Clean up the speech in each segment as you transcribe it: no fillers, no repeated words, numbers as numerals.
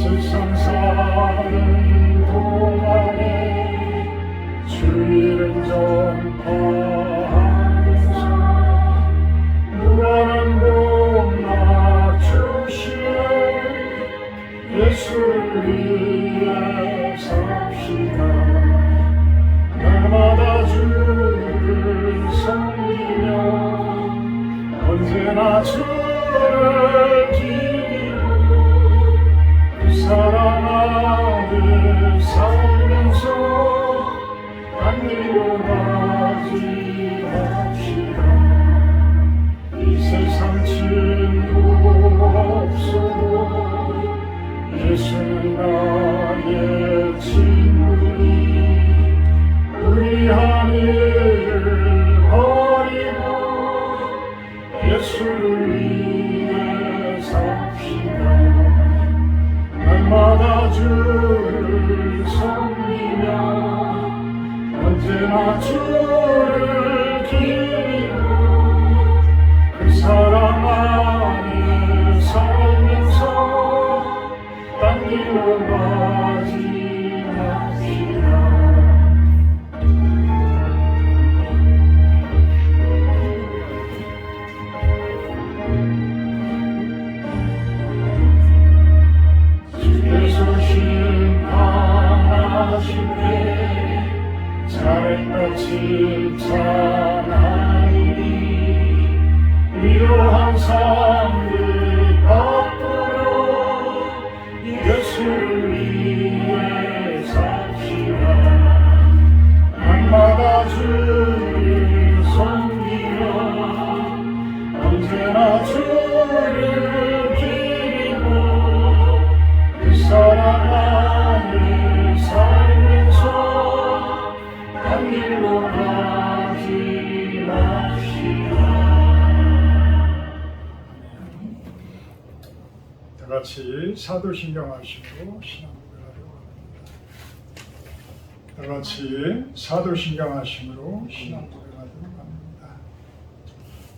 세상 사는 동안에 주 이름 전파하면서 무한한 복나 주시네. 예수를 위해 삽시다. 날마다 주를 섬기며 언제나 주를 기리고 그 사랑 안에 살면서 딴 길로 가지 맙시다. 이 세상 친구 없어도 예수는 나의 친구니 우리 하늘을 버리고 예수를 위해 삽시다. 날마다 주를 섬기며 언제나 주를 기리고 그 사랑 안에 살면서 딴 길로 가지 맙시다. 주께서 심판하실 때 자렛같이 찬하리니 위로한 삶을 바꾸려 예수를 위해 삽시다. 날마다 주를 섬기며 언제나 주를 기리고 그 사랑 안에 살면서 딴 길로 가지 맙시다. 다 같이 사도신경 하시고 신앙고백하려고 합니다. 다 같이 사도신경 하심으로 신앙고백하도록 합니다.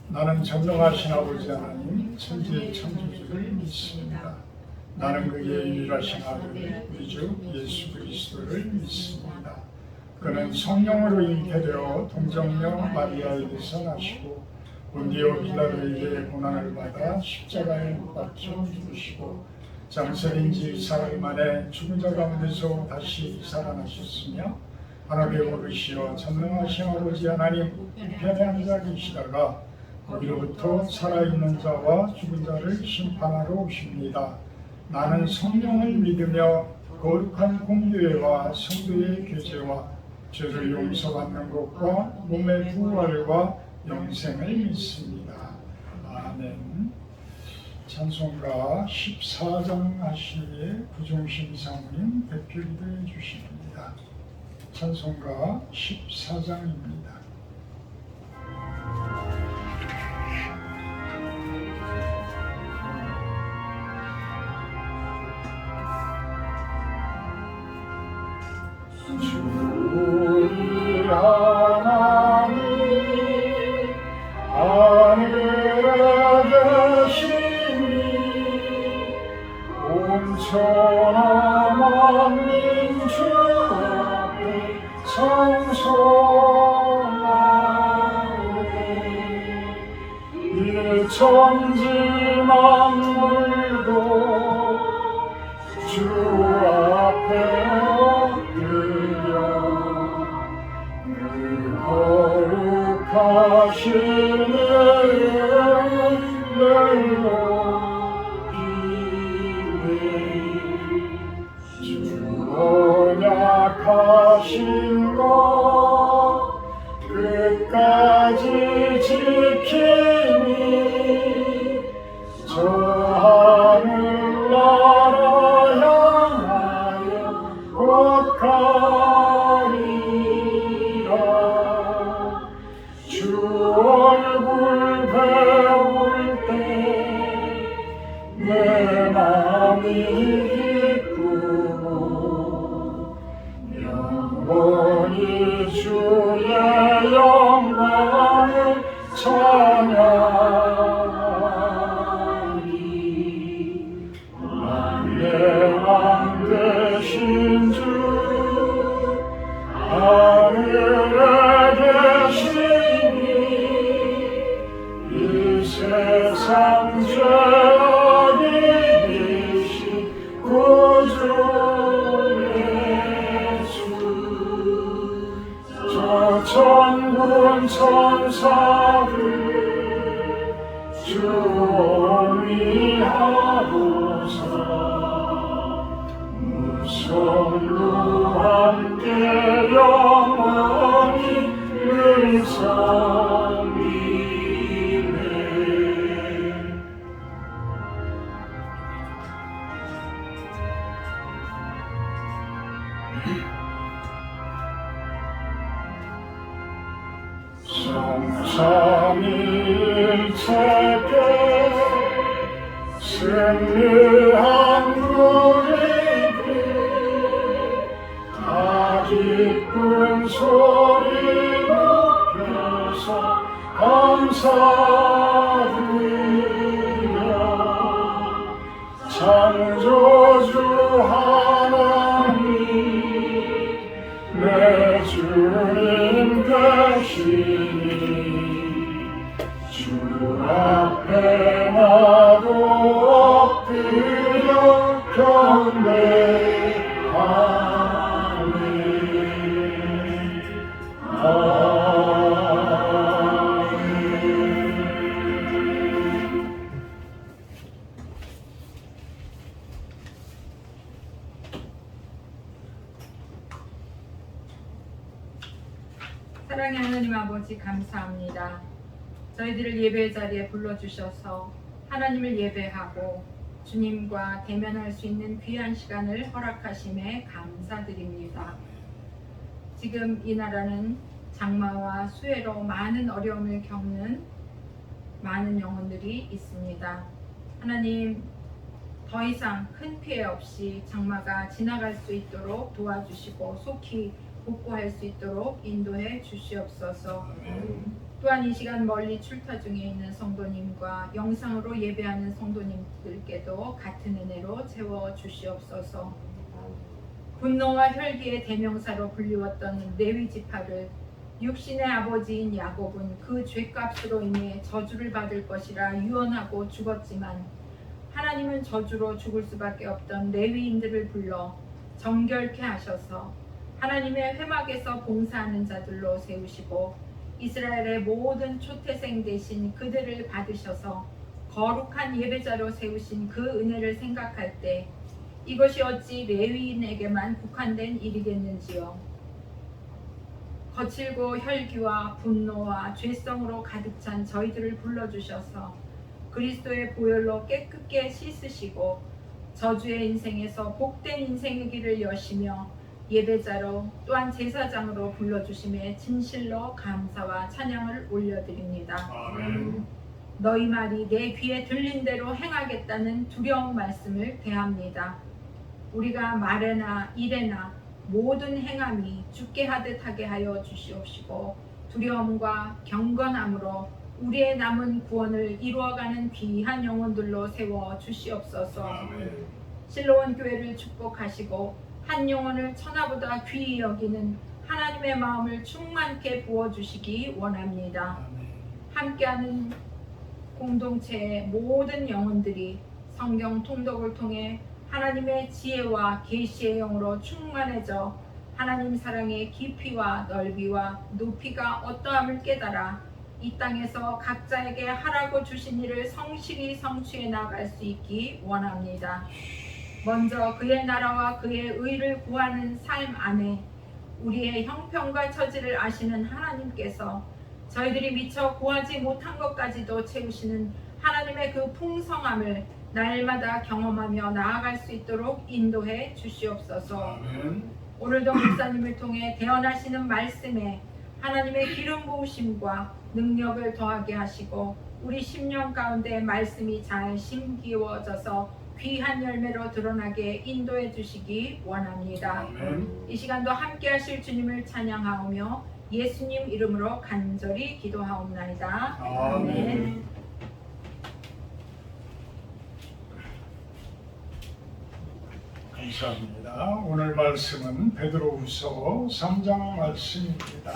나는 전능하신 아버지 하나님 천지의 창조주를 믿습니다. 나는 그의 유일하신 아들 우리 주 예수 그리스도를 믿습니다. 그는 성령으로 잉태되어 동정녀 마리아에게서 나시고 본디오 빌라도에게 고난을 받아 십자가에 못 박혀 죽으시고 장세린 지 사흘 만에 죽은 자 가운데서 다시 살아나셨으며 하늘에 오르시어 전능하신 아버지 하나님 우편에 앉아 계시다가 거기로부터 살아있는 자와 죽은 자를 심판하러 오십니다. 나는 성령을 믿으며 거룩한 공교회와 성도의 교제와 죄를 용서받는 것과 몸의 부활과 영생을 믿습니다. 아멘. 찬송가 14장 하시기에 구종신 사모님 대표 기도해 주십니다. 찬송가 14장입니다. 주의 하나님 하늘에 계시니 온 천하 만민 주 앞에 찬송하네. 일천지 만물도 주 앞에 거룩하신 이름을 높이네. 주 언약하신 것 끝까지 지키니 저 하늘나라 향하여 곧 가리라. 주 창조주의 주, 저 천군 천사를 주위하고서 무성도 함께 영원히 늘 섬기네. 성삼일체께 승리한 우리에게 다 기쁜 소리 높여서 감사드려. 창조주 하나님 내 주님 되시니 주 앞에 나도 엎드려 경배하네. 사랑의 하나님 아버지 감사합니다. 저희들을 예배 자리에 불러주셔서 하나님을 예배하고 주님과 대면할 수 있는 귀한 시간을 허락하심에 감사드립니다. 지금 이 나라는 장마와 수해로 많은 어려움을 겪는 많은 영혼들이 있습니다. 하나님, 더 이상 큰 피해 없이 장마가 지나갈 수 있도록 도와주시고 속히 복구할 수 있도록 인도해 주시옵소서. 또한 이 시간 멀리 출타 중에 있는 성도님과 영상으로 예배하는 성도님들께도 같은 은혜로 채워 주시옵소서. 분노와 혈기의 대명사로 불리웠던 레위 지파를 육신의 아버지인 야곱은 그 죄값으로 인해 저주를 받을 것이라 유언하고 죽었지만, 하나님은 저주로 죽을 수밖에 없던 레위인들을 불러 정결케 하셔서 하나님의 회막에서 봉사하는 자들로 세우시고 이스라엘의 모든 초태생 대신 그들을 받으셔서 거룩한 예배자로 세우신 그 은혜를 생각할 때 이것이 어찌 레위인에게만 국한된 일이겠는지요. 거칠고 혈기와 분노와 죄성으로 가득 찬 저희들을 불러주셔서 그리스도의 보혈로 깨끗게 씻으시고 저주의 인생에서 복된 인생의 길을 여시며 예배자로 또한 제사장으로 불러주심에 진실로 감사와 찬양을 올려드립니다. 아멘. 너희 말이 내 귀에 들린 대로 행하겠다는 두려운 말씀을 대합니다. 우리가 말에나 일에나 모든 행함이 주께 하듯 하게 하여 주시옵시고 두려움과 경건함으로 우리의 남은 구원을 이루어가는 귀한 영혼들로 세워 주시옵소서. 아멘. 실로원 교회를 축복하시고 한 영혼을 천하보다 귀히 여기는 하나님의 마음을 충만케 부어주시기 원합니다. 함께하는 공동체의 모든 영혼들이 성경 통독을 통해 하나님의 지혜와 계시의 영으로 충만해져 하나님 사랑의 깊이와 넓이와 높이가 어떠함을 깨달아 이 땅에서 각자에게 하라고 주신 일을 성실히 성취해 나갈 수 있기 원합니다. 먼저 그의 나라와 그의 의를 구하는 삶 안에 우리의 형편과 처지를 아시는 하나님께서 저희들이 미처 구하지 못한 것까지도 채우시는 하나님의 그 풍성함을 날마다 경험하며 나아갈 수 있도록 인도해 주시옵소서. 아멘. 오늘도 목사님을 통해 대언하시는 말씀에 하나님의 기름 부으심과 능력을 더하게 하시고 우리 심령 가운데 말씀이 잘 심기워져서 귀한 열매로 드러나게 인도해 주시기 원합니다. 아멘. 이 시간도 함께 하실 주님을 찬양하오며 예수님 이름으로 간절히 기도하옵나이다. 아멘. 감사합니다. 오늘 말씀은 베드로후서 3장 말씀입니다.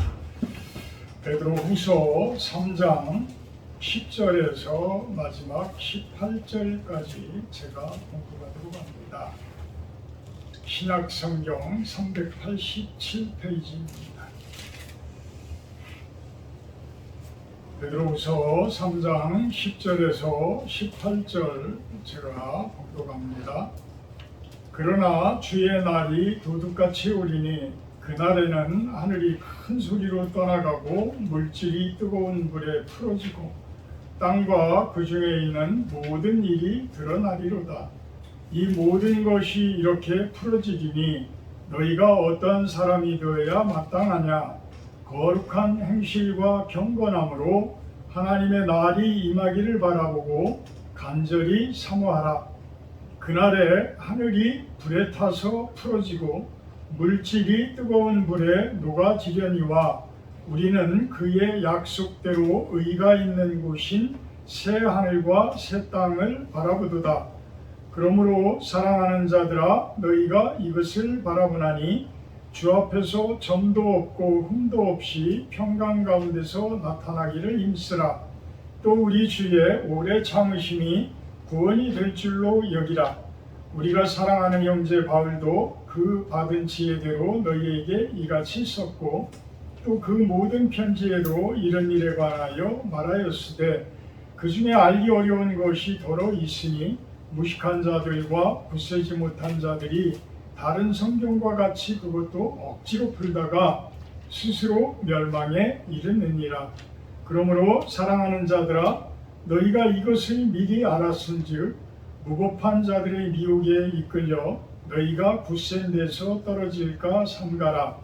베드로후서 3장 10절에서 마지막 18절까지 제가 공부하도록 합니다. 신약성경 387페이지입니다. 베드로후서 3장 10절에서 18절 제가 봉독합니다. 그러나 주의 날이 도둑같이 오리니 그날에는 하늘이 큰 소리로 떠나가고 물질이 뜨거운 불에 풀어지고 땅과 그 중에 있는 모든 일이 드러나리로다. 이 모든 것이 이렇게 풀어지리니 너희가 어떤 사람이 되어야 마땅하냐. 거룩한 행실과 경건함으로 하나님의 날이 임하기를 바라보고 간절히 사모하라. 그날에 하늘이 불에 타서 풀어지고 물질이 뜨거운 불에 녹아지려니와 우리는 그의 약속대로 의가 있는 곳인 새 하늘과 새 땅을 바라보도다. 그러므로 사랑하는 자들아 너희가 이것을 바라보나니 주 앞에서 점도 없고 흠도 없이 평강 가운데서 나타나기를 힘쓰라. 또 우리 주의 오래 참으심이 구원이 될 줄로 여기라. 우리가 사랑하는 형제 바울도 그 받은 지혜대로 너희에게 이같이 썼고 또 그 모든 편지에도 이런 일에 관하여 말하였으되 그 중에 알기 어려운 것이 더러 있으니 무식한 자들과 굳세지 못한 자들이 다른 성경과 같이 그것도 억지로 풀다가 스스로 멸망에 이르느니라. 그러므로 사랑하는 자들아 너희가 이것을 미리 알았은즉 무고한 자들의 미혹에 이끌려 너희가 굳센 데서 떨어질까 삼가라.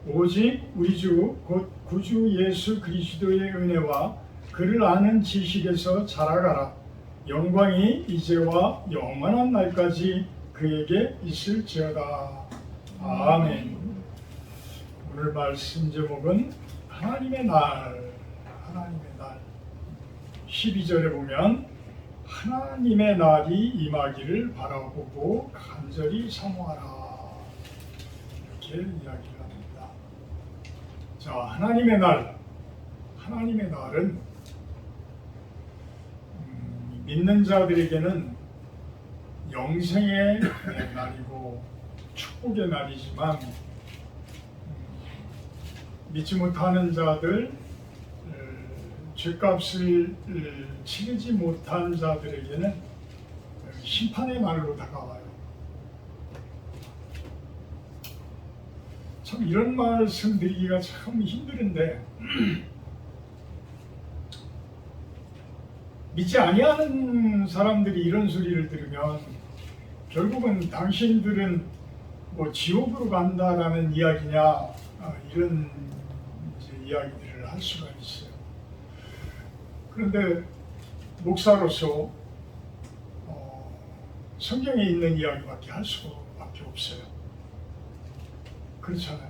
오직 우리 주 곧 구주 예수 그리스도의 은혜와 그를 아는 지식에서 자라가라. 영광이 이제와 영원한 날까지 그에게 있을지어다. 아멘. 오늘 말씀 제목은 하나님의 날, 하나님의 날. 12절에 보면 하나님의 날이 임하기를 바라보고 간절히 사모하라. 이렇게 이야기를 합니다. 자, 하나님의 날. 하나님의 날은 믿는 자들에게는 영생의 날이고 축복의 날이지만 믿지 못하는 자들, 죄값을 치르지 못한 자들에게는 심판의 날로 다가와요. 참 이런 말씀 드리기가 참 힘든데 믿지 아니하는 사람들이 이런 소리를 들으면 결국은 당신들은 뭐 지옥으로 간다라는 이야기냐 이런 이야기들을 할 수가 있어요. 그런데 목사로서 성경에 있는 이야기밖에 할 수밖에 없어요. 그렇잖아요.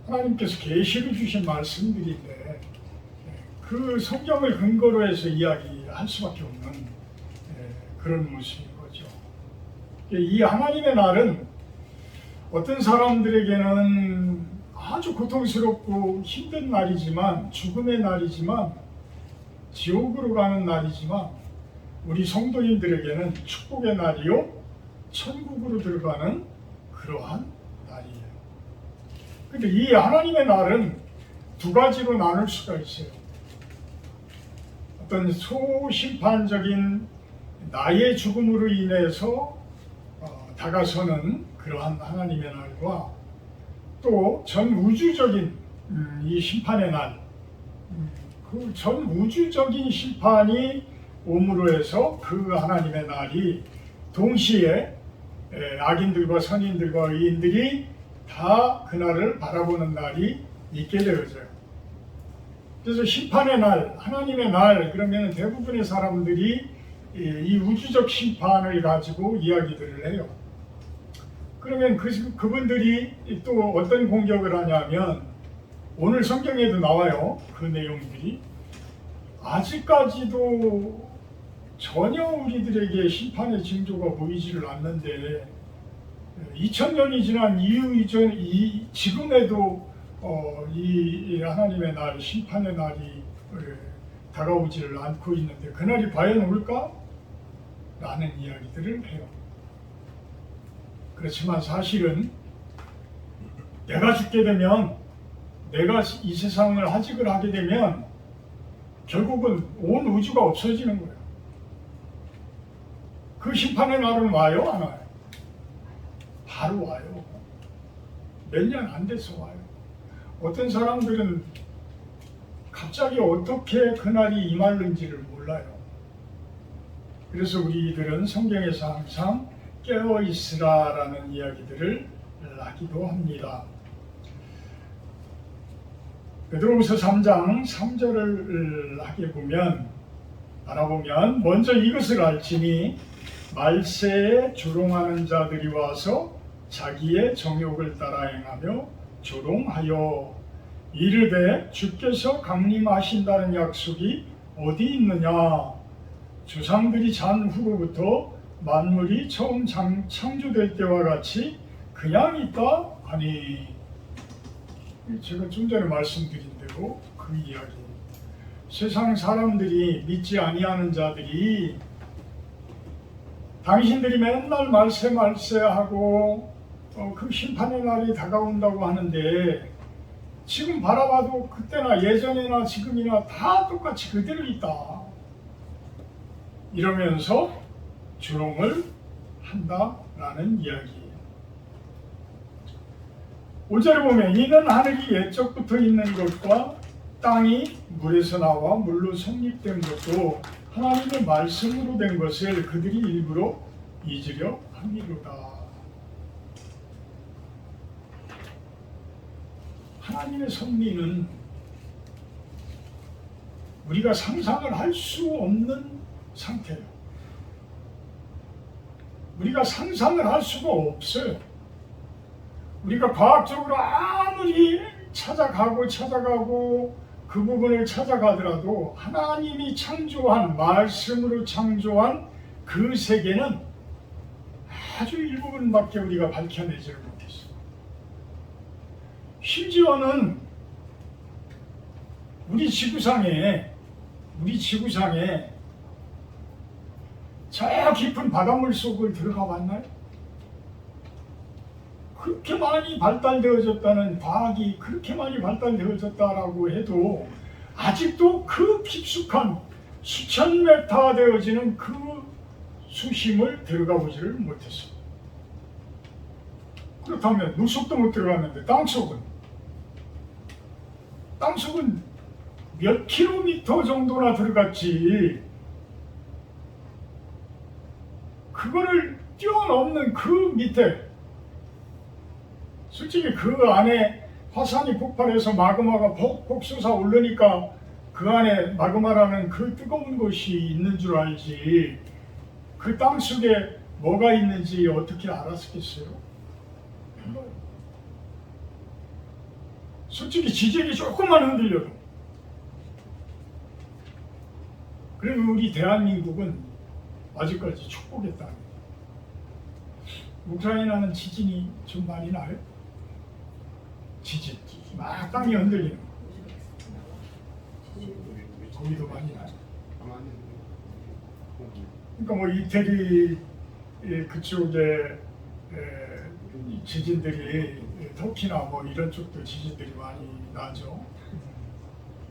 하나님께서 계시를 주신 말씀들인데 그 성경을 근거로 해서 이야기할 수밖에 없는 그런 모습인 거죠. 이 하나님의 날은 어떤 사람들에게는 아주 고통스럽고 힘든 날이지만 죽음의 날이지만 지옥으로 가는 날이지만 우리 성도님들에게는 축복의 날이요 천국으로 들어가는 그러한 날이에요. 근데 이 하나님의 날은 두 가지로 나눌 수가 있어요. 어떤 소심판적인 나의 죽음으로 인해서 다가서는 그러한 하나님의 날과 또 전 우주적인 이 심판의 날, 그 전 우주적인 심판이 옴으로 해서 그 하나님의 날이 동시에 악인들과 선인들과 의인들이 다 그날을 바라보는 날이 있게 되어져요. 그래서 심판의 날, 하나님의 날 그러면 대부분의 사람들이 이 우주적 심판을 가지고 이야기들을 해요. 그러면 그분들이 또 어떤 공격을 하냐면 오늘 성경에도 나와요. 그 내용들이 아직까지도 전혀 우리들에게 심판의 징조가 보이지를 않는데 2000년이 지난 지금에도 이 하나님의 날, 심판의 날이 다가오지를 않고 있는데 그날이 과연 올까? 라는 이야기들을 해요. 그렇지만 사실은 내가 죽게 되면, 내가 이 세상을 하직을 하게 되면 결국은 온 우주가 없어지는 거예요. 그 심판의 날은 와요, 안 와요? 바로 와요. 몇 년 안 돼서 와요. 어떤 사람들은 갑자기 어떻게 그날이 임하는지를 몰라요. 그래서 우리들은 성경에서 항상 깨어 있으라라는 이야기들을 하기도 합니다. 베드로후서 3장 3절을 하게 보면, 알아보면, 먼저 이것을 알지니 말세에 조롱하는 자들이 와서 자기의 정욕을 따라 행하며 조롱하여 이르되 주께서 강림하신다는 약속이 어디 있느냐? 조상들이 잔 후로부터 만물이 처음 창조될 때와 같이 그냥 있다 하니, 제가 좀 전에 말씀드린 대로 그 이야기. 세상 사람들이, 믿지 아니하는 자들이 당신들이 맨날 말세 하고 그 심판의 날이 다가온다고 하는데, 지금 바라봐도 그때나 예전이나 지금이나 다 똑같이 그대로 있다, 이러면서 조롱을 한다라는 이야기예요. 5절에 보면 이는 하늘이 옛적부터 있는 것과 땅이 물에서 나와 물로 성립된 것도 하나님의 말씀으로 된 것을 그들이 일부러 잊으려 함이로다. 하나님의 섭리는 우리가 상상을 할 수 없는 상태예요. 우리가 상상을 할 수가 없어요. 우리가 과학적으로 아무리 찾아가고 그 부분을 찾아가더라도 하나님이 창조한, 말씀으로 창조한 그 세계는 아주 일부분밖에 우리가 밝혀내지를 못했어요. 심지어는 우리 지구상에 저 깊은 바닷물 속을 들어가 봤나요? 그렇게 많이 발달되어졌다는, 과학이 그렇게 많이 발달되어졌다라고 해도 아직도 그 깊숙한 수천 메타 되어지는 그 수심을 들어가 보지를 못했어요. 그렇다면 물속도 못 들어갔는데 땅속은 몇 킬로미터 정도나 들어갔지, 그거를 뛰어넘는 그 밑에, 솔직히 그 안에 화산이 폭발해서 마그마가 폭폭 솟아 오르니까 그 안에 마그마라는 그 뜨거운 것이 있는 줄 알지, 그 땅속에 뭐가 있는지 어떻게 알았겠어요? 솔직히 지질이 조금만 흔들려도. 그리고 우리 대한민국은 아직까지 축복의 땅. 우크라이나는 지진이 좀 많이 나요? 지진, 막 땅이 흔들리는 거. 거기도 많이 나요. 그러니까 뭐 이태리 그쪽에 지진들이, 터키나 뭐 이런 쪽도 지진들이 많이 나죠.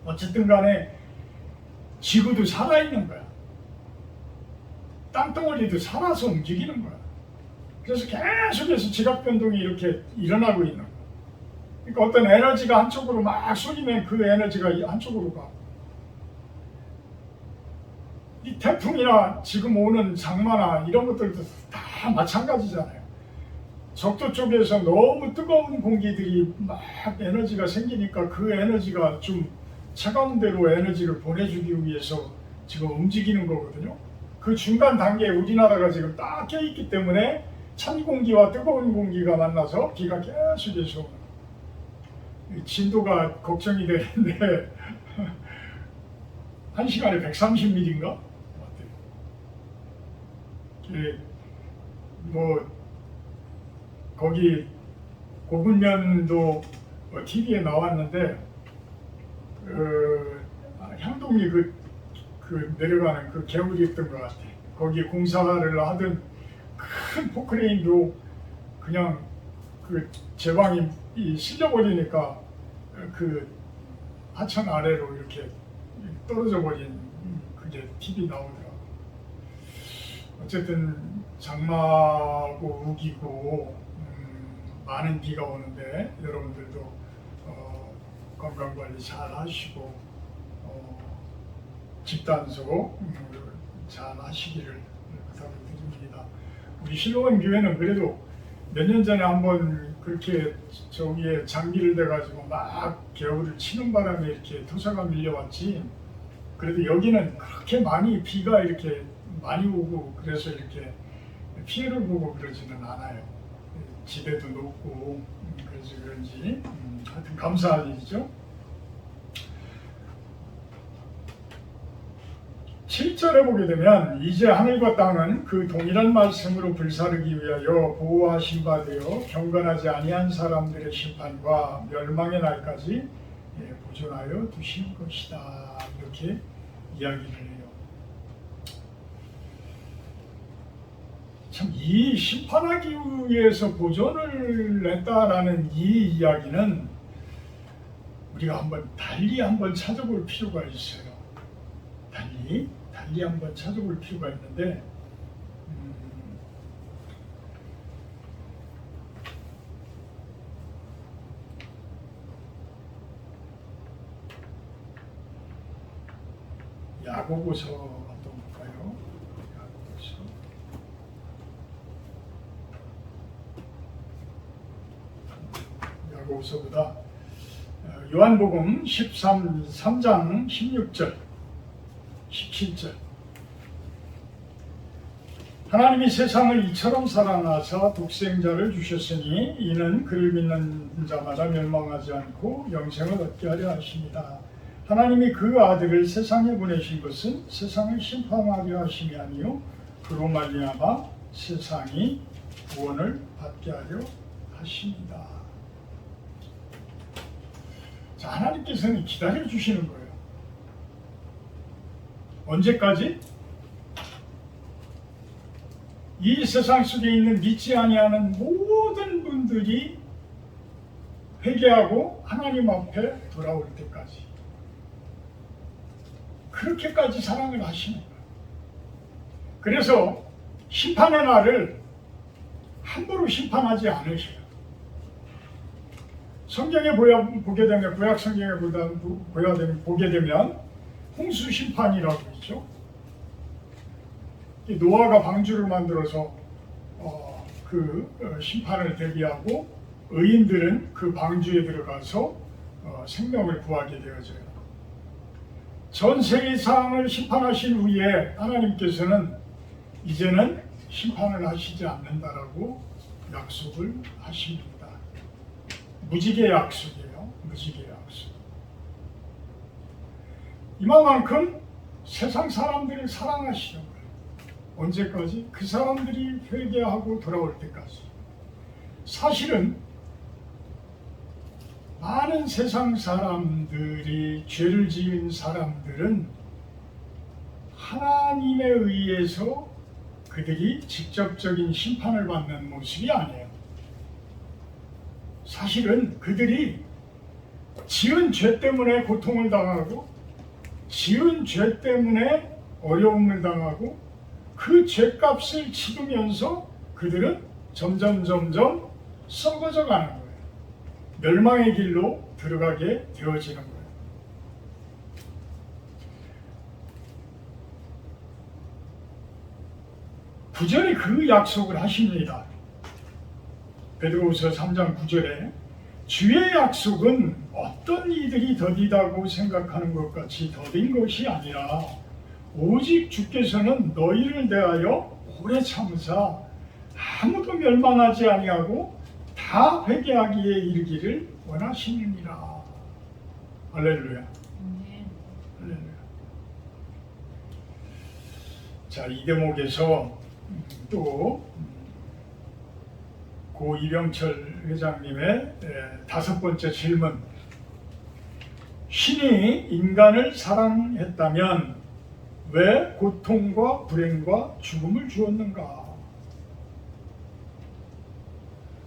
어쨌든 간에 지구도 살아있는 거야. 땅덩어리도 살아서 움직이는 거야. 그래서 계속해서 지각 변동이 이렇게 일어나고 있는 거야. 그러니까 어떤 에너지가 한쪽으로 막 쏠리면 그 에너지가 한쪽으로 가. 이 태풍이나 지금 오는 장마나 이런 것들도 다 마찬가지잖아요. 적도 쪽에서 너무 뜨거운 공기들이 막 에너지가 생기니까 그 에너지가 좀 차가운 데로 에너지를 보내주기 위해서 지금 움직이는 거거든요. 그 중간 단계에 우리나라가 지금 딱 껴있기 때문에 찬 공기와 뜨거운 공기가 만나서 비가 계속해서 진도가 걱정이 되는데 한 시간에 130mm인가? 뭐 거기 고군면도 TV에 나왔는데 향동리 그 내려가는 그 개울이 있던 것 같아. 거기 공사를 하던 큰 포크레인도 그냥 그 제방이 실려버리니까 그 하천 아래로 이렇게 떨어져 버린 그게 TV 나오더라고. 어쨌든 장마고 우기고 많은 비가 오는데 여러분들도 건강 관리 잘 하시고 집단소 잘 하시기를 부탁드립니다. 우리 실로원 교회는 그래도 몇 년 전에 한번 그렇게 저기에 장비를 대가지고 막 겨울을 치는 바람에 이렇게 토사가 밀려왔지. 그래도 여기는 그렇게 많이 비가 이렇게 많이 오고 그래서 이렇게 피해를 보고 그러지는 않아요. 지대도 높고 그래서 그런지 하여튼 감사할 일이죠. 7절에 보게 되면 이제 하늘과 땅은 그 동일한 말씀으로 불사르기 위하여 보호하신 바 되어 경건하지 아니한 사람들의 심판과 멸망의 날까지 보존하여 두신 것이다. 이렇게 이야기를 해요. 참 이 심판하기 위해서 보존을 했다라는 이 이야기는 우리가 달리 한번 찾아볼 필요가 있어요. 달리 한번 찾아볼 필요가 있는데 야고보서 한번 볼까요? 야고보서보다 요한복음 3장 16절 17절 하나님이 세상을 이처럼 사랑하사 독생자를 주셨으니 이는 그를 믿는 자마다 멸망하지 않고 영생을 얻게 하려 하십니다. 하나님이 그 아들을 세상에 보내신 것은 세상을 심판하려 하심이 아니요 그로 말미암아 세상이 구원을 받게 하려 하십니다. 자, 하나님께서는 기다려 주시는 거예요. 언제까지? 이 세상 속에 있는 믿지 아니하는 모든 분들이 회개하고 하나님 앞에 돌아올 때까지. 그렇게까지 사랑을 하시는 거예요. 그래서 심판의 날을 함부로 심판하지 않으셔요. 성경에 보게 되면, 구약 성경에 보게 되면 홍수 심판이라고 있죠. 노아가 방주를 만들어서 심판을 대비하고 의인들은 그 방주에 들어가서 생명을 구하게 되어져요. 전 세상을 심판하신 후에 하나님께서는 이제는 심판을 하시지 않는다라고 약속을 하십니다. 무지개 약속이에요. 무지개 약속. 이만큼 세상 사람들을 사랑하시는 거예요. 언제까지? 그 사람들이 회개하고 돌아올 때까지. 사실은 많은 세상 사람들이 죄를 지은 사람들은 하나님에 의해서 그들이 직접적인 심판을 받는 모습이 아니에요. 사실은 그들이 지은 죄 때문에 고통을 당하고 지은 죄 때문에 어려움을 당하고 그 죄값을 치르면서 그들은 점점 썩어져 가는 거예요. 멸망의 길로 들어가게 되어지는 거예요. 부전히 그 약속을 하십니다. 베드로후서 3장 9절에 주의 약속은 어떤 이들이 더디다고 생각하는 것 같이 더딘 것이 아니라 오직 주께서는 너희를 대하여 오래 참으사 아무도 멸망하지 아니하고 다 회개하기에 이르기를 원하시느니라. 할렐루야. 할렐루야. 자, 이 대목에서 또 고 이병철 회장님의 5번째 질문. 신이 인간을 사랑했다면 왜 고통과 불행과 죽음을 주었는가?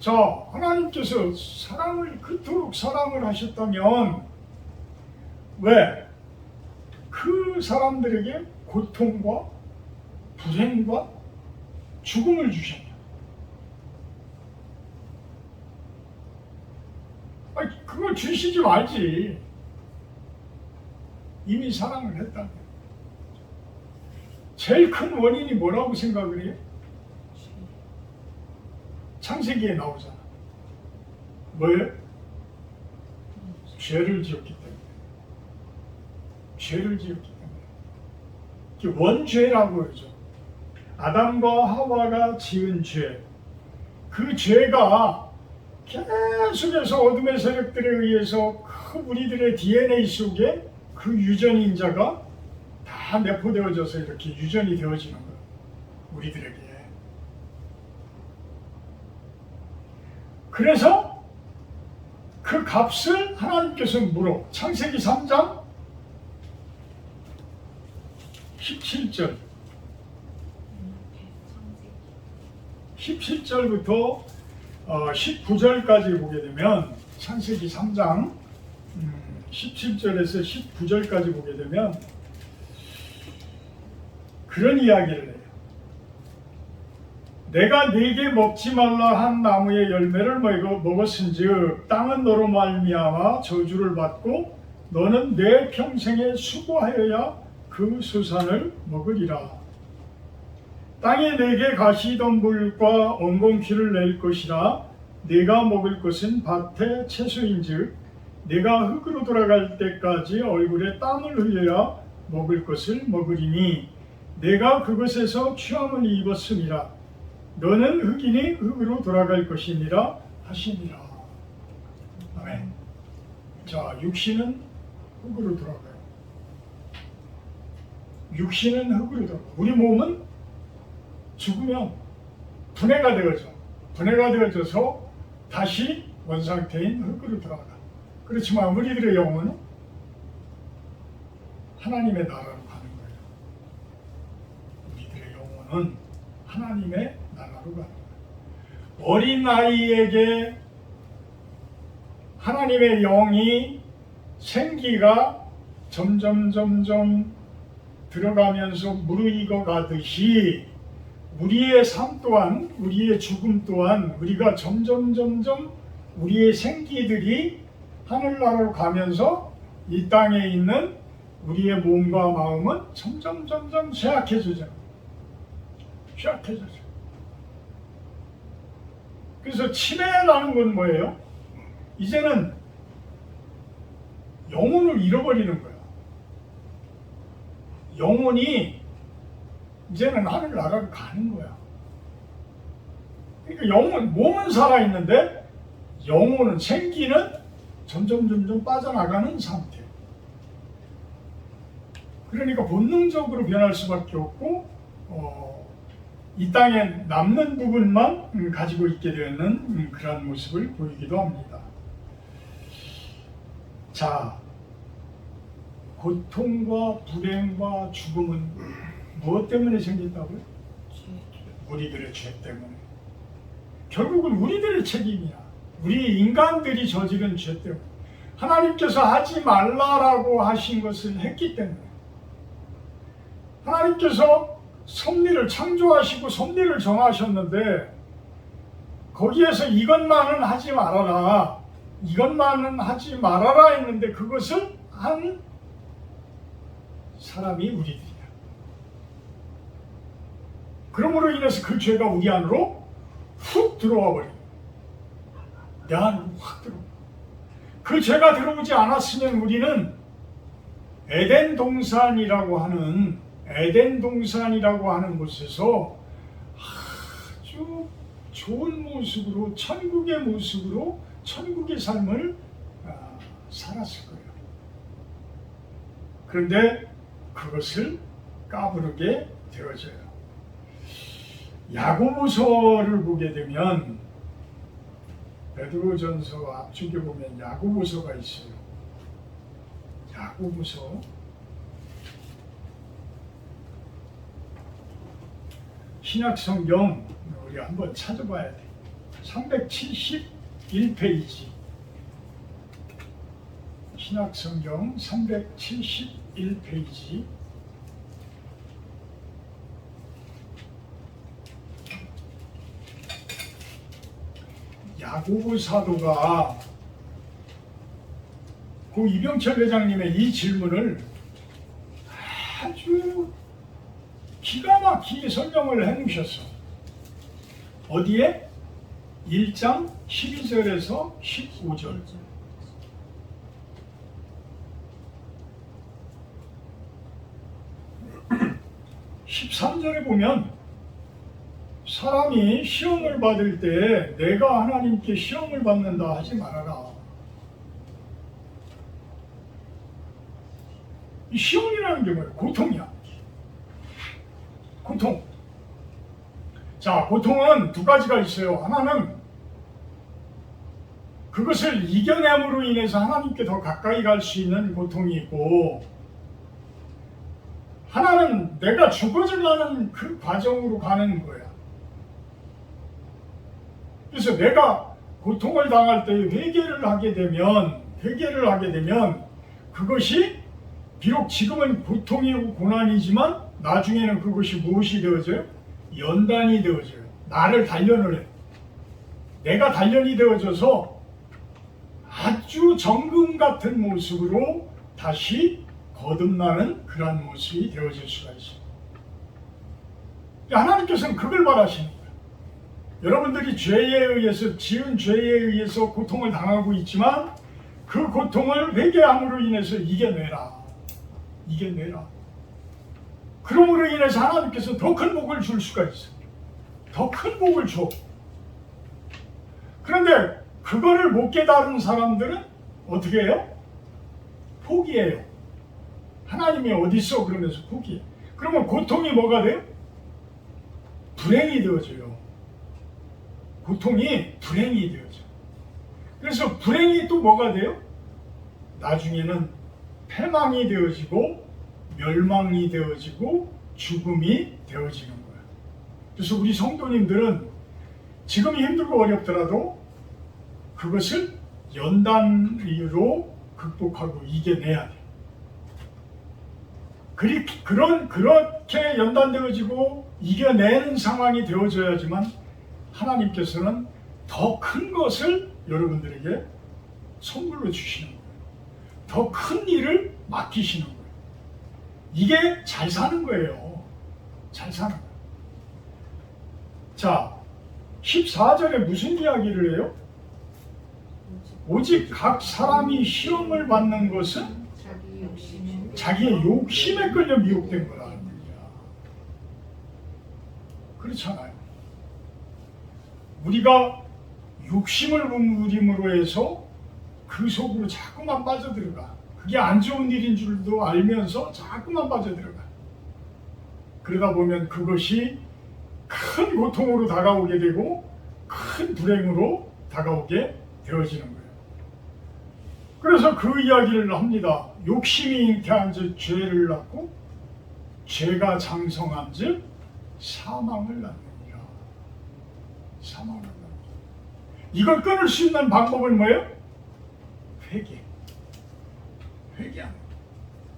자, 하나님께서 사랑을 그토록 사랑을 하셨다면 왜 그 사람들에게 고통과 불행과 죽음을 주셨냐? 아니, 그걸 주시지 말지. 이미 사랑을 했다면. 제일 큰 원인이 뭐라고 생각을 해요? 창세기에 나오잖아. 뭐예요? 죄를 지었기 때문에. 죄를 지었기 때문에. 원죄라고 하죠. 아담과 하와가 지은 죄. 그 죄가 계속해서 어둠의 세력들에 의해서 그 우리들의 DNA 속에 그 유전인자가 다 내포되어져서 이렇게 유전이 되어지는 거예요. 우리들에게. 그래서 그 값을 하나님께서 물어. 창세기 3장 17절 17절부터 19절까지 보게 되면 창세기 3장 17절에서 19절까지 보게 되면 그런 이야기를 해요. 내가 네게 먹지 말라 한 나무의 열매를 먹었은즉 땅은 너로 말미암아 저주를 받고 너는 내 평생에 수고하여야 그 소산을 먹으리라. 땅에 내게 가시덤불과 엉겅퀴를 낼 것이라. 네가 먹을 것은 밭의 채소인즉 네가 흙으로 돌아갈 때까지 얼굴에 땀을 흘려야 먹을 것을 먹으리니 내가 그것에서 취함을 입었음이라. 너는 흙이니 흙으로 돌아갈 것이니라 하시니라. 아멘. 자, 육신은 흙으로 돌아가요. 육신은 흙으로 돌아가요. 우리 몸은 죽으면 분해가 되어져. 분해가 되어져서 다시 원상태인 흙으로 돌아가. 그렇지만 우리들의 영혼은 하나님의 나라로 가는 거예요. 우리들의 영혼은 하나님의 나라로 가는 거예요. 어린 아이에게 하나님의 영이 생기가 점점 들어가면서 무르익어 가듯이 우리의 삶 또한, 우리의 죽음 또한 우리가 점점 우리의 생기들이 하늘나라로 가면서 이 땅에 있는 우리의 몸과 마음은 점점 쇠약해지죠. 쇠약해지죠. 그래서 치매라는 건 뭐예요? 이제는 영혼을 잃어버리는 거야. 영혼이 이제는 하늘나라로 가는 거야. 그러니까 몸은 살아있는데 영혼은, 생기는 점점 빠져나가는 상태. 그러니까 본능적으로 변할 수밖에 없고 이 땅에 남는 부분만 가지고 있게 되는 그런 모습을 보이기도 합니다. 자, 고통과 불행과 죽음은 무엇 때문에 생긴다고요? 우리들의 죄 때문에. 결국은 우리들의 책임이야. 우리 인간들이 저지른 죄 때문에. 하나님께서 하지 말라라고 하신 것을 했기 때문에. 하나님께서 섭리를 창조하시고 섭리를 정하셨는데 거기에서 이것만은 하지 말아라, 이것만은 하지 말아라 했는데 그것을 한 사람이 우리들이야. 그러므로 인해서 그 죄가 우리 안으로 훅 들어와 버려요. 내 안으로 확 들어와. 그 죄가 들어오지 않았으면 우리는 에덴 동산이라고 하는 곳에서 아주 좋은 모습으로, 천국의 모습으로 천국의 삶을 살았을 거예요. 그런데 그것을 까부르게 되어져요. 야고보서를 보게 되면 베드로전서 앞쪽에 보면 야고보서가 있어요. 야고보서 신약성경 우리 한번 찾아봐야 돼. 371페이지. 신약성경 371페이지. 야고보 사도가 고 이병철 회장님의 이 질문을 아주 기가 막히게 설명을 해놓으셨어. 어디에? 1장 12절에서 15절. 13절에 보면 사람이 시험을 받을 때 내가 하나님께 시험을 받는다 하지 말아라. 이 시험이라는 게 뭐예요? 고통이야. 고통. 자, 고통은 두 가지가 있어요. 하나는 그것을 이겨냄으로 인해서 하나님께 더 가까이 갈 수 있는 고통이 있고, 하나는 내가 죽어지려는 그 과정으로 가는 거야. 그래서 내가 고통을 당할 때 회개를 하게 되면 그것이 비록 지금은 고통이고 고난이지만 나중에는 그것이 무엇이 되어져요? 연단이 되어져요. 나를 단련을 해. 내가 단련이 되어져서 아주 정금 같은 모습으로 다시 거듭나는 그러한 모습이 되어질 수가 있어요. 하나님께서는 그걸 바라시는 거예요. 여러분들이 죄에 의해서, 지은 죄에 의해서 고통을 당하고 있지만 그 고통을 회개함으로 인해서 이겨내라. 그러므로 인해서 하나님께서 더 큰 복을 줄 수가 있어요. 더 큰 복을 줘. 그런데 그거를 못 깨달은 사람들은 어떻게 해요? 포기해요. 하나님이 어디 있어? 그러면서 포기해. 그러면 고통이 뭐가 돼요? 불행이 되어져요. 고통이 불행이 되어져. 그래서 불행이 또 뭐가 돼요? 나중에는 패망이 되어지고 멸망이 되어지고 죽음이 되어지는 거예요. 그래서 우리 성도님들은 지금이 힘들고 어렵더라도 그것을 연단으로 극복하고 이겨내야 돼요. 그렇게 연단되어지고 이겨내는 상황이 되어져야지만 하나님께서는 더 큰 것을 여러분들에게 선물로 주시는 거예요. 더 큰 일을 맡기시는 거예요. 이게 잘 사는 거예요. 잘 사는 거예요. 자, 14절에 무슨 이야기를 해요? 오직 각 사람이 시험을 받는 것은 자기의 욕심에 끌려 미혹된 거라는 얘기야. 그렇잖아요. 우리가 욕심을 부림으로 해서 그 속으로 자꾸만 빠져들어가. 그게 안 좋은 일인 줄도 알면서 자꾸만 빠져들어가. 그러다 보면 그것이 큰 고통으로 다가오게 되고 큰 불행으로 다가오게 되어지는 거예요. 그래서 그 이야기를 합니다. 욕심이 잉태한즉 죄를 낳고 죄가 장성한즉 사망을 낳느니라. 사망을 낳느니라. 이걸 끊을 수 있는 방법은 뭐예요? 회개. 회개하는 거예요.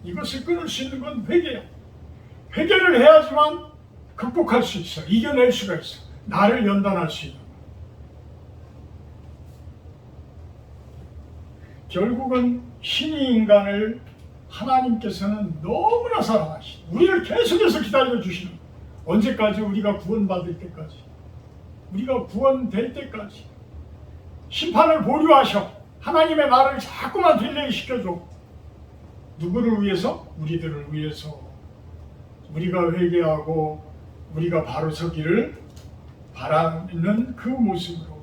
이것을 끊을 수 있는 건 회개야. 회개를 해야지만 극복할 수 있어. 이겨낼 수가 있어. 나를 연단할 수 있는 거예요. 결국은 신이 인간을 하나님께서는 너무나 사랑하시고 우리를 계속해서 기다려주시는 거예요. 언제까지? 우리가 구원받을 때까지. 우리가 구원될 때까지. 심판을 보류하셔. 하나님의 나라를 자꾸만 딜레이시켜줘. 누구를 위해서? 우리들을 위해서. 우리가 회개하고 우리가 바로 서기를 바라는 그 모습으로.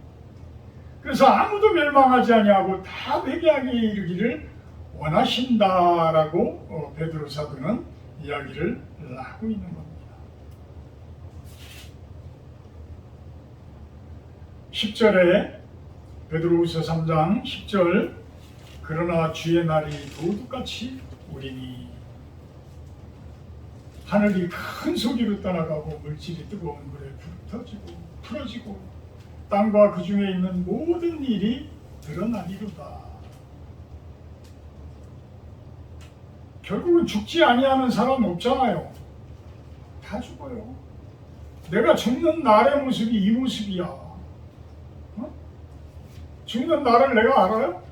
그래서 아무도 멸망하지 아니하고 다 회개하게 이르기를 원하신다라고 베드로 사도는 이야기를 하고 있는 겁니다. 10절에 베드로후서 3장 10절 그러나 주의 날이 도둑같이 오리니 하늘이 큰 소리로 떠나가고 물질이 뜨거운 물에 불 터지고 풀어지고 땅과 그 중에 있는 모든 일이 드러나리로다. 결국은 죽지 아니하는 사람 없잖아요. 다 죽어요. 내가 죽는 날의 모습이 이 모습이야. 어? 죽는 날을 내가 알아요?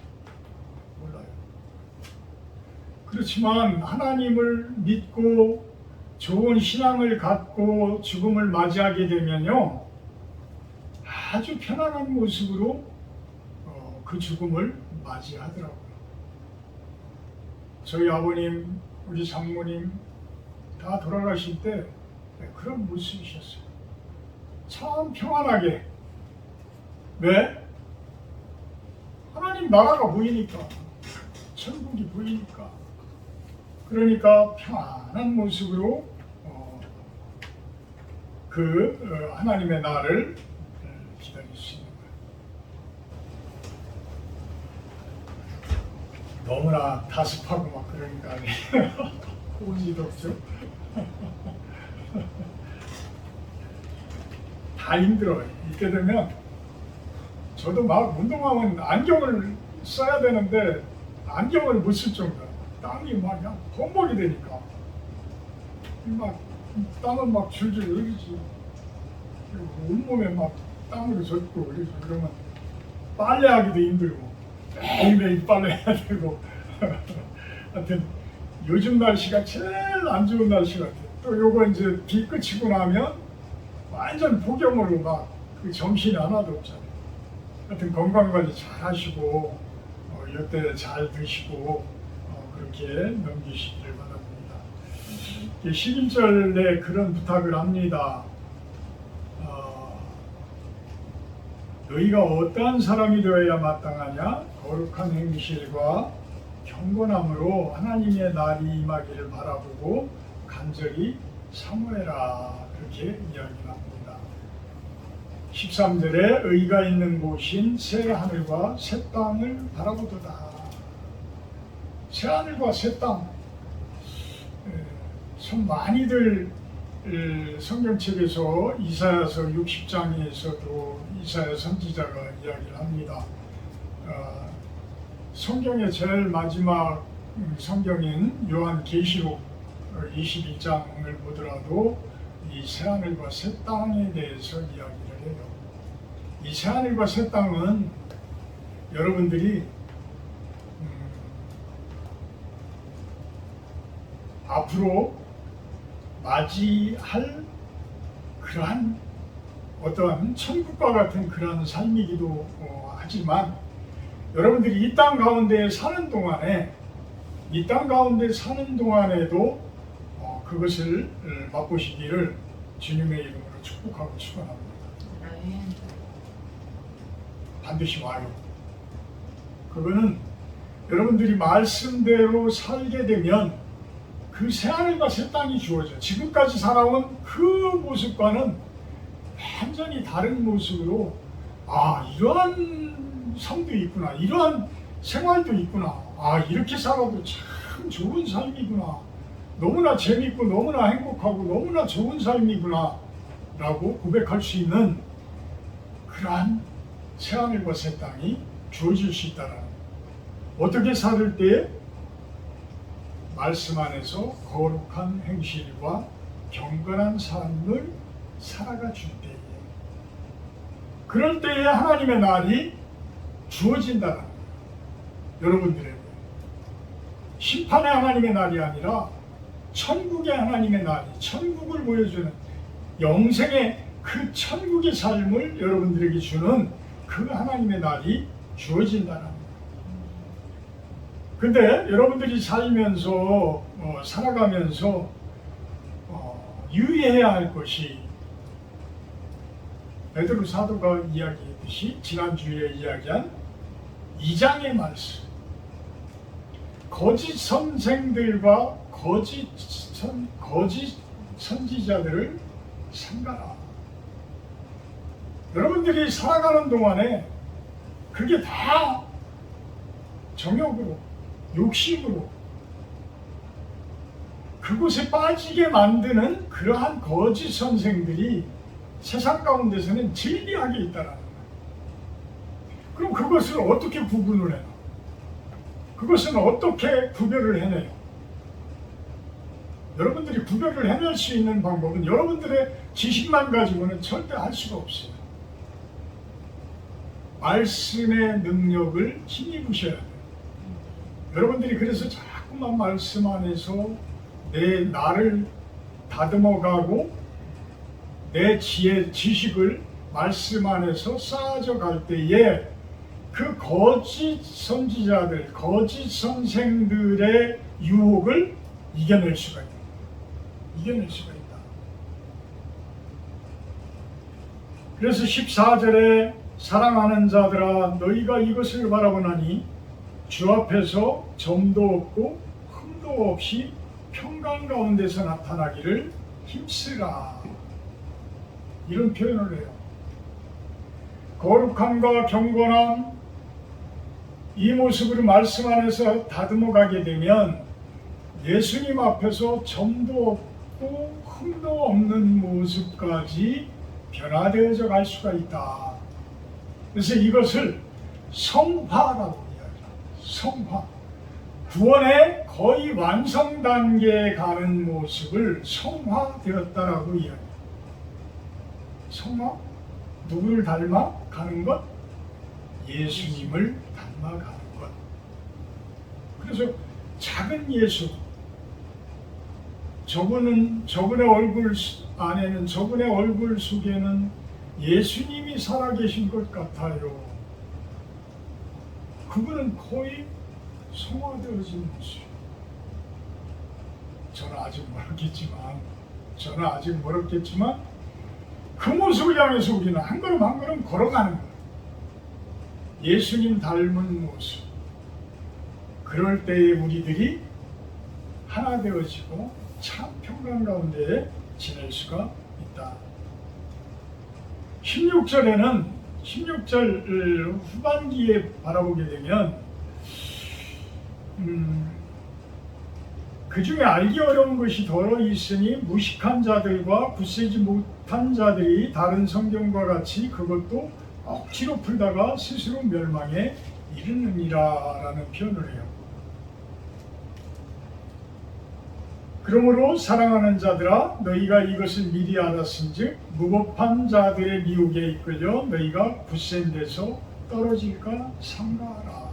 몰라요. 그렇지만 하나님을 믿고 좋은 신앙을 갖고 죽음을 맞이하게 되면요, 아주 편안한 모습으로 그 죽음을 맞이하더라고요. 저희 아버님, 우리 장모님 다 돌아가실 때 그런 모습이셨어요. 참 평안하게. 왜? 하나님 나라가 보이니까, 천국이 보이니까. 그러니까 평안한 모습으로 하나님의 날을 기다릴 수 있는 거예요. 너무나 다습하고 막 그러니까 호지도 없죠. 다 힘들어요. 이렇게 되면 저도 막 운동하면 안경을 써야 되는데 안경을 못 쓸 정도야. 땀이 막 그냥 범벅이 되니까 막 땀은 막 줄줄 흐르지. 그리고 온몸에 막 땀으로 젖고 그래서 그러면 빨래하기도 힘들고 매일매일 빨래해야 되고 하여튼 요즘 날씨가 제일 안 좋은 날씨 같아요. 또 요거 이제 비 그치고 나면 완전 폭염으로 막 그 정신이 하나도 없잖아요. 하여튼 건강관리 잘 하시고 이때 잘 드시고 그렇게 넘기시기를 바랍니다. 11절에 그런 부탁을 합니다. 너희가 어떠한 사람이 되어야 마땅하냐? 거룩한 행실과 경건함으로 하나님의 날이 임하기를 바라보고 간절히 사모해라. 그렇게 이야기합니다. 13절에 의가 있는 곳인 새 하늘과 새 땅을 바라보도다. 새 하늘과 새 땅. 참 많이들 성경책에서 이사야서 60장에서도 이사야 선지자가 이야기를 합니다. 성경의 제일 마지막 성경인 요한계시록 21장을 보더라도 이 새하늘과 새 땅에 대해서 이야기를 해요. 이 새하늘과 새 땅은 여러분들이 앞으로 맞이할 그러한 어떠한 천국과 같은 그러한 삶이기도 하지만 여러분들이 이 땅 가운데 사는 동안에도 그것을 맛보시기를 주님의 이름으로 축복하고 축원합니다. 반드시 와요. 그거는 여러분들이 말씀대로 살게 되면 그 새하늘과 새 땅이 주어져. 지금까지 살아온 그 모습과는 완전히 다른 모습으로 이러한 삶도 있구나, 이러한 생활도 있구나, 이렇게 살아도 참 좋은 삶이구나, 너무나 재밌고 너무나 행복하고 너무나 좋은 삶이구나 라고 고백할 수 있는 그러한 새하늘과 새 땅이 주어질 수 있다는 거예요. 어떻게 살을 때? 말씀 안에서 거룩한 행실과 경건한 삶을 살아가 줄 때에, 그럴 때에 하나님의 날이 주어진다는 거예요. 여러분들에게 심판의 하나님의 날이 아니라 천국의 하나님의 날이, 천국을 보여주는 영생의 그 천국의 삶을 여러분들에게 주는 그 하나님의 날이 주어진다는 거예요. 근데 여러분들이 살면서 살아가면서 유의해야 할 것이, 베드로 사도가 이야기했듯이 지난주에 이야기한 2장의 말씀, 거짓 선생들과 거짓 선지자들을 삼가라. 여러분들이 살아가는 동안에 그게 다 정욕으로, 욕심으로 그곳에 빠지게 만드는 그러한 거짓 선생들이 세상 가운데서는 진리하게 있다라는 거예요. 그럼 그것을 어떻게 구분을 해요? 그것은 어떻게 구별을 해내요? 여러분들이 구별을 해낼 수 있는 방법은 여러분들의 지식만 가지고는 절대 할 수가 없어요. 말씀의 능력을 힘입으셔야 돼요. 여러분들이 그래서 자꾸만 말씀 안에서 나를 다듬어가고 내 지식을 말씀 안에서 쌓아져 갈 때에 그 거짓 선지자들, 거짓 선생들의 유혹을 이겨낼 수가 있다. 이겨낼 수가 있다. 그래서 14절에 사랑하는 자들아 너희가 이것을 바라보나니 주 앞에서 점도 없고 흠도 없이 평강 가운데서 나타나기를 힘쓰라. 이런 표현을 해요. 거룩함과 경건함 이 모습으로 말씀 안에서 다듬어 가게 되면 예수님 앞에서 점도 없고 흠도 없는 모습까지 변화되어져 갈 수가 있다. 그래서 이것을 성화라고 이야기합니다. 성화. 구원의 거의 완성 단계에 가는 모습을 성화되었다라고 이야기합니다. 성화? 누구를 닮아 가는 것? 예수님을 닮아 가는 것. 그래서 작은 예수, 저분의 얼굴 안에는, 저분의 얼굴 속에는 예수님이 살아계신 것 같아요. 그분은 거의 성화되어진 모습. 저는 아직 멀었겠지만 그 모습을 향해서 우리는 한 걸음 한 걸음 걸어가는 거예요. 예수님 닮은 모습. 그럴 때에 우리들이 하나 되어지고 참 평강 가운데 지낼 수가 있다. 16절에는 16절 후반기에 바라보게 되면 그 중에 알기 어려운 것이 더러 있으니 무식한 자들과 굳세지 못한 자들이 다른 성경과 같이 그것도 억지로 풀다가 스스로 멸망에 이르느니라 라는 표현을 해요. 그러므로 사랑하는 자들아 너희가 이것을 미리 알았은즉 무법한 자들의 미혹에 이끌려 너희가 굳센 데서 떨어질까 삼가하라.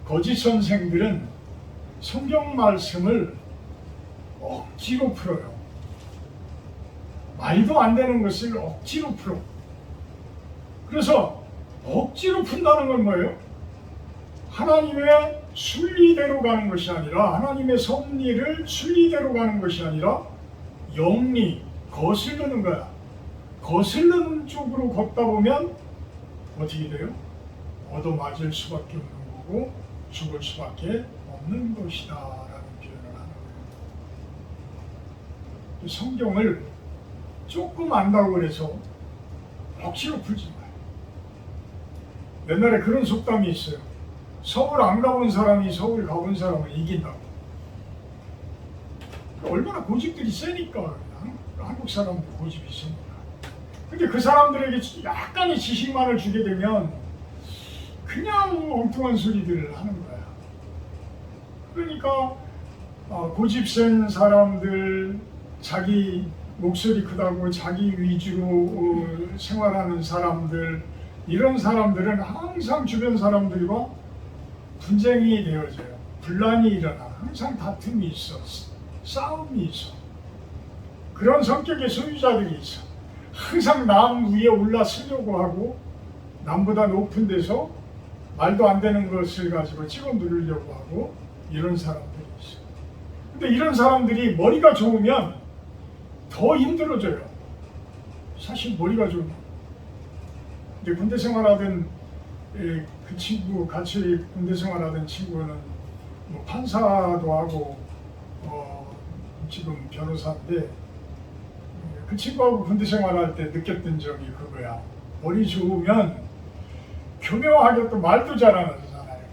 거짓 선생들은 성경 말씀을 억지로 풀어요. 말도 안 되는 것을 억지로 풀어. 그래서 억지로 푼다는 건 뭐예요? 하나님의 순리대로 가는 것이 아니라, 하나님의 섭리를 순리대로 가는 것이 아니라 영리, 거스르는 거야. 거스르는 쪽으로 걷다 보면 어떻게 돼요? 얻어맞을 수밖에 없는 거고 죽을 수밖에 없는 것이다 라는 표현을 하는 거예요. 성경을 조금 안다고 해서 억지로 풀지 마요. 옛날에 그런 속담이 있어요. 서울 안 가본 사람이 서울 가본 사람을 이긴다고. 얼마나 고집들이 세니까. 한국 사람들 고집이 세니까. 근데 그 사람들에게 약간의 지식만을 주게 되면 그냥 엉뚱한 소리들을 하는 거야. 그러니까 고집 센 사람들, 자기 목소리 크다고 자기 위주로 생활하는 사람들, 이런 사람들은 항상 주변 사람들과 분쟁이 되어져요. 분란이 일어나. 항상 다툼이 있어. 싸움이 있어. 그런 성격의 소유자들이 있어. 항상 남 위에 올라서려고 하고 남보다 높은 데서 말도 안 되는 것을 가지고 찍어 누르려고 하고 이런 사람들이 있어. 근데 이런 사람들이 머리가 좋으면 더 힘들어져요. 사실 머리가 좋으면. 근데 군대 생활하던 그 친구, 같이 군대 생활하던 친구는 뭐 판사도 하고 지금 변호사인데 그 친구하고 군대 생활할 때 느꼈던 점이 그거야. 머리 좋으면 교묘하게 또 말도 잘하잖아요.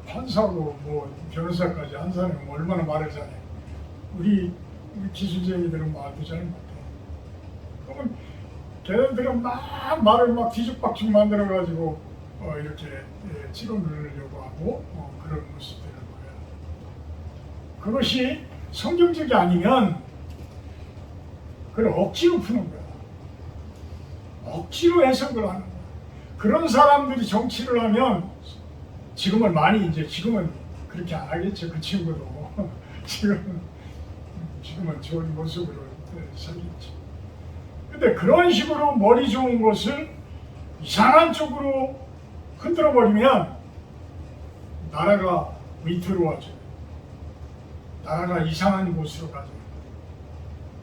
판사고 뭐 변호사까지 한 사람이 얼마나 말을 잘해. 우리 기술쟁이들은 말도 잘 못해. 그러면 걔네들은 막 말을 막 뒤죽박죽 만들어가지고 이렇게 찍어 누르려고 하고 그런 모습들을 보여요. 그것이 성경적이 아니면 그걸 억지로 푸는 거야. 억지로 해석을 하는 거야. 그런 사람들이 정치를 하면 지금은 그렇게 안 하겠죠. 그 친구도 지금은 좋은 모습으로 살겠죠. 근데 그런 식으로 머리 좋은 것을 이상한 쪽으로 흔들어 버리면 나라가 위태로워져요. 나라가 이상한 곳으로 가죠.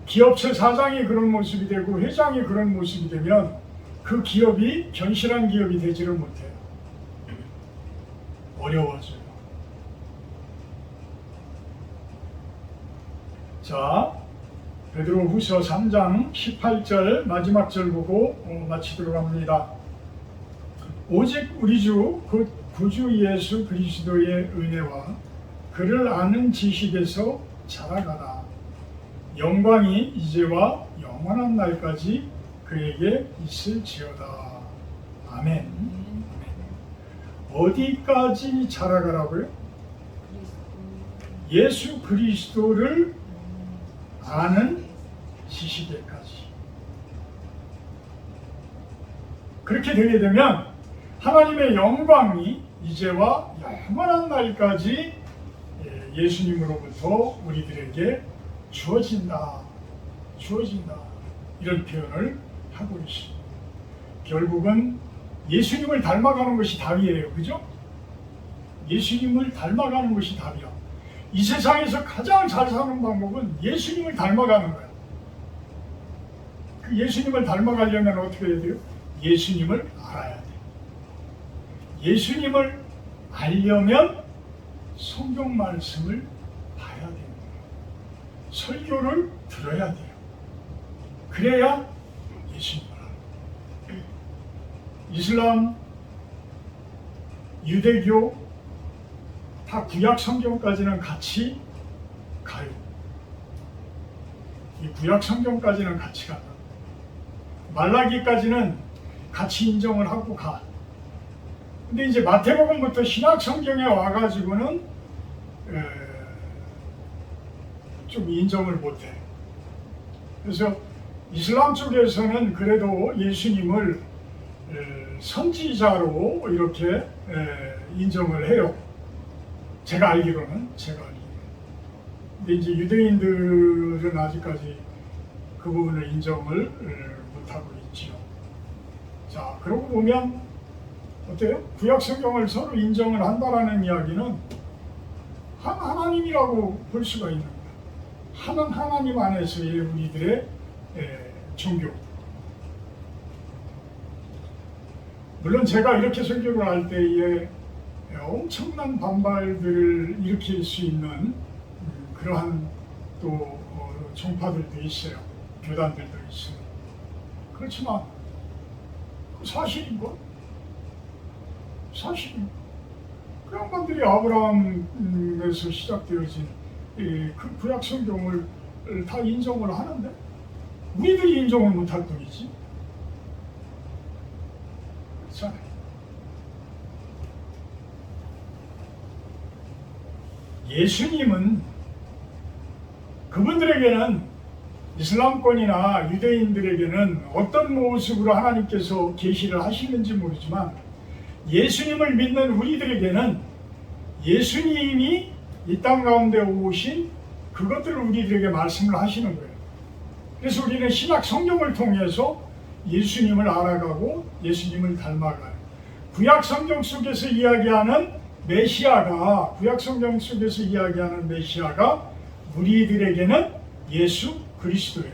기업체 사장이 그런 모습이 되고 회장이 그런 모습이 되면 그 기업이 견실한 기업이 되지를 못해요. 어려워져요. 자, 베드로후서 3장 18절 마지막 절 보고 마치도록 합니다. 오직 우리 주 곧 구주 예수 그리스도의 은혜와 그를 아는 지식에서 자라가라. 영광이 이제와 영원한 날까지 그에게 있을지어다. 아멘. 어디까지 자라가라고요? 예수 그리스도를 아는 지식에까지. 그렇게 되게 되면 하나님의 영광이 이제와 영원한 날까지 예수님으로부터 우리들에게 주어진다. 이런 표현을 하고 있습니다. 결국은 예수님을 닮아가는 것이 답이에요. 그죠? 예수님을 닮아가는 것이 답이야. 이 세상에서 가장 잘 사는 방법은 예수님을 닮아가는 거야. 그 예수님을 닮아가려면 어떻게 해야 돼요? 예수님을 알아야 돼. 예수님을 알려면 성경 말씀을 봐야 돼요. 설교를 들어야 돼요. 그래야 예수님을 알아요. 이슬람, 유대교 다 구약 성경까지는 같이 가요. 이 구약 성경까지는 같이 가요. 말라기까지는 같이 인정을 하고 가. 근데 이제 마태복음부터 신약 성경에 와가지고는 좀 인정을 못해. 그래서 이슬람 쪽에서는 그래도 예수님을 선지자로 이렇게 인정을 해요. 제가 알기로는. 근데 이제 유대인들은 아직까지 그 부분을 인정을 못하고 있지요. 자, 그러고 보면 어때요? 구약 성경을 서로 인정을 한다라는 이야기는 한 하나님이라고 볼 수가 있는 거예요. 한 하나님 안에서의 우리들의 종교. 물론 제가 이렇게 설교를 할 때에 엄청난 반발들을 일으킬 수 있는 그러한 또 종파들도 있어요. 교단들도 있어요. 그렇지만 사실인 것. 그 양반들이 아브라함에서 시작되어진 그 구약 성경을 다 인정을 하는데 우리들이 인정을 못할 뿐이지. 그렇잖아요. 예수님은 그분들에게는 이슬람권이나 유대인들에게는 어떤 모습으로 하나님께서 계시를 하시는지 모르지만 예수님을 믿는 우리들에게는 예수님이 이 땅 가운데 오신 그것들을 우리들에게 말씀을 하시는 거예요. 그래서 우리는 신약 성경을 통해서 예수님을 알아가고 예수님을 닮아가요. 구약 성경 속에서 이야기하는 메시아가 우리들에게는 예수 그리스도예요.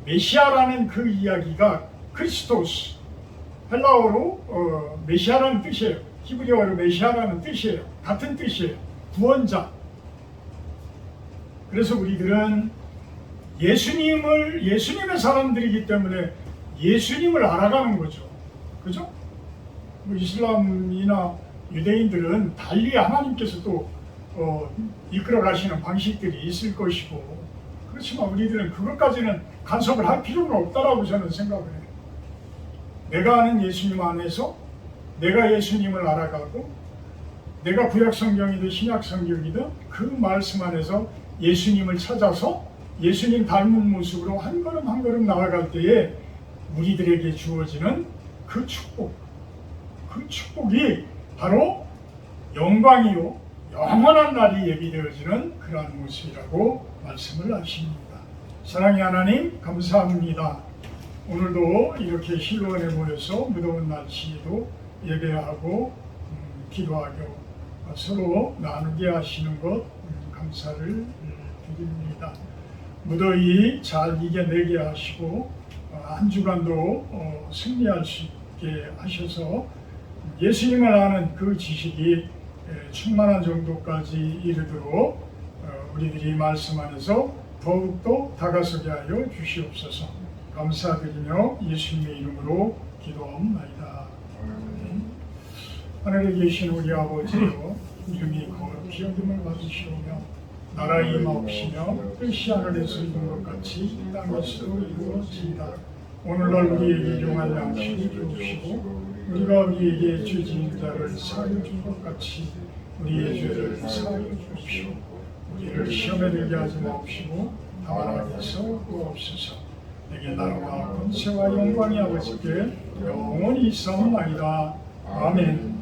메시아라는 그 이야기가 크리스토스, 헬라어로 메시아라는 뜻이에요. 히브리어로 메시아라는 뜻이에요. 같은 뜻이에요. 구원자. 그래서 우리들은 예수님의 사람들이기 때문에 예수님을 알아가는 거죠. 그죠? 뭐 이슬람이나 유대인들은 달리 하나님께서 또 이끌어 가시는 방식들이 있을 것이고 그렇지만 우리들은 그것까지는 간섭을 할 필요는 없다라고 저는 생각을 해요. 내가 아는 예수님 안에서 내가 예수님을 알아가고 내가 구약 성경이든 신약 성경이든 그 말씀 안에서 예수님을 찾아서 예수님 닮은 모습으로 한 걸음 한 걸음 나아갈 때에 우리들에게 주어지는 그 축복이 바로 영광이요 영원한 날이 예비되어지는 그러한 모습이라고 말씀을 하십니다. 사랑의 하나님 감사합니다. 오늘도 이렇게 실로원에 모여서 무더운 날씨에도 예배하고 기도하고 서로 나누게 하시는 것 감사를 드립니다. 무더위 잘 이겨내게 하시고 한 주간도 승리할 수 있게 하셔서 예수님을 아는 그 지식이 충만한 정도까지 이르도록 우리들이 말씀 안에서 더욱더 다가서게 하여 주시옵소서. 감사드리며 예수님의 이름으로 기도하옵나이다. 하늘에 계신 우리 아버지여, 이름이 거룩히 여김을 받으시오며 나라 임하옵시며 뜻이 하늘에서 이룬 것 같이 이 땅에서도 이루어지이다. 오늘날 우리에게 일용할 양식을 주옵시고 우리가 우리에게 죄 지은 자를 사하여 준 것 같이 우리의 죄를 사하여 주옵시오. 우리를 시험에 들게 하지 마옵시고 다만 악에서 구하옵소서. 내게 나라와 권세와 영광이 아버지께 영원히 있사옵나이다. 아멘.